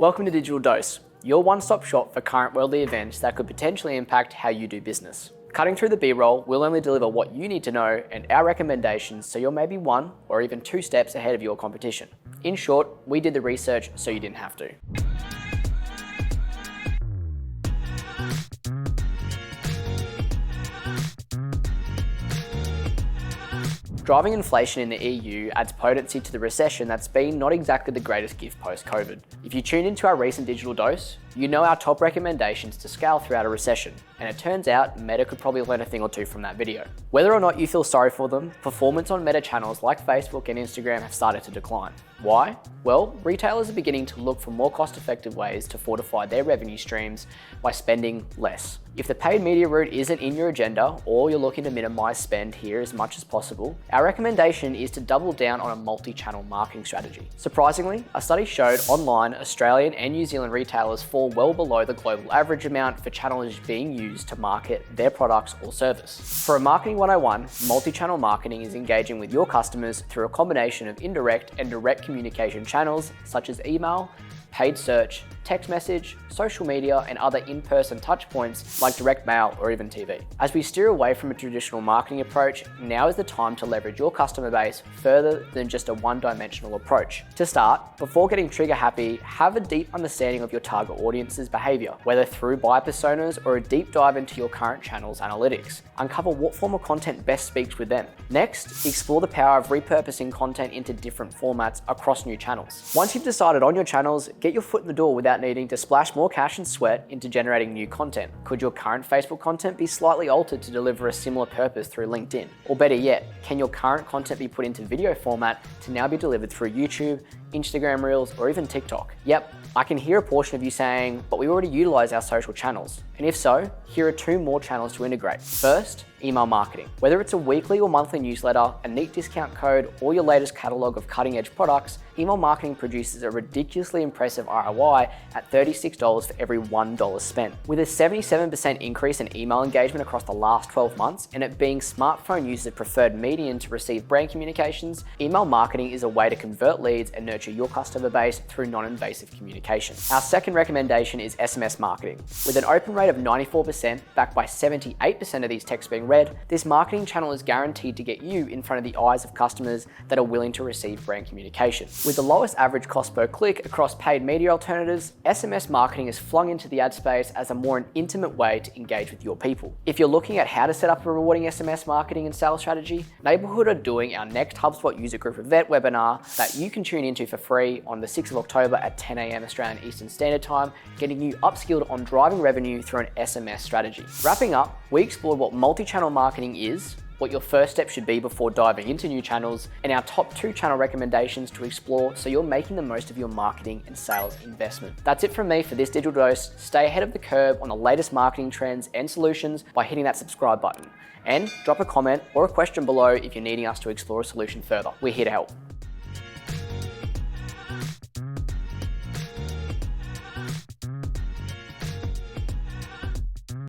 Welcome to Digital Dose, your one-stop shop for current worldly events that could potentially impact how you do business. Cutting through the B-roll, we'll only deliver what you need to know and our recommendations so you're maybe one or even two steps ahead of your competition. In short, we did the research so you didn't have to. Driving inflation in the EU adds potency to the recession that's been not exactly the greatest gift post-COVID. If you tuned into our recent Digital Dose, you know our top recommendations to scale throughout a recession, and it turns out Meta could probably learn a thing or two from that video. Whether or not you feel sorry for them, performance on Meta channels like Facebook and Instagram have started to decline. Why? Well, retailers are beginning to look for more cost-effective ways to fortify their revenue streams by spending less. If the paid media route isn't in your agenda or you're looking to minimize spend here as much as possible, our recommendation is to double down on a multi-channel marketing strategy. Surprisingly, a study showed online Australian and New Zealand retailers fall well below the global average amount for channels being used to market their products or service. For a Marketing 101, multi-channel marketing is engaging with your customers through a combination of indirect and direct communication channels such as email, paid search, text message, social media, and other in-person touchpoints like direct mail or even TV. As we steer away from a traditional marketing approach, now is the time to leverage your customer base further than just a one-dimensional approach. To start, before getting trigger happy, have a deep understanding of your target audience's behavior, whether through buyer personas or a deep dive into your current channel's analytics. Uncover what form of content best speaks with them. Next, explore the power of repurposing content into different formats across new channels. Once you've decided on your channels, get your foot in the door without needing to splash more cash and sweat into generating new content. Could your current Facebook content be slightly altered to deliver a similar purpose through LinkedIn? Or better yet, can your current content be put into video format to now be delivered through YouTube, Instagram Reels, or even TikTok? Yep, I can hear a portion of you saying, but we already utilize our social channels. And if so, here are two more channels to integrate. First, email marketing. Whether it's a weekly or monthly newsletter, a neat discount code, or your latest catalog of cutting-edge products, email marketing produces a ridiculously impressive ROI at $36 for every $1 spent. With a 77% increase in email engagement across the last 12 months, and it being smartphone users' preferred medium to receive brand communications, email marketing is a way to convert leads and nurture your customer base through non-invasive communication. Our second recommendation is SMS marketing. With an open rate of 94%, backed by 78% of these texts being read, this marketing channel is guaranteed to get you in front of the eyes of customers that are willing to receive brand communication. With the lowest average cost per click across paid media alternatives, SMS marketing is flung into the ad space as a more intimate way to engage with your people. If you're looking at how to set up a rewarding SMS marketing and sales strategy, Neighborhood are doing our next HubSpot user group event webinar that you can tune into for free on the 6th of October at 10 a.m. Australian Eastern Standard Time, getting you upskilled on driving revenue through an SMS strategy. Wrapping up, we explored what multi-channel marketing is, what your first step should be before diving into new channels, and our top 2 channel recommendations to explore so you're making the most of your marketing and sales investment. That's it from me for this Digital Dose. Stay ahead of the curve on the latest marketing trends and solutions by hitting that subscribe button. And drop a comment or a question below if you're needing us to explore a solution further. We're here to help.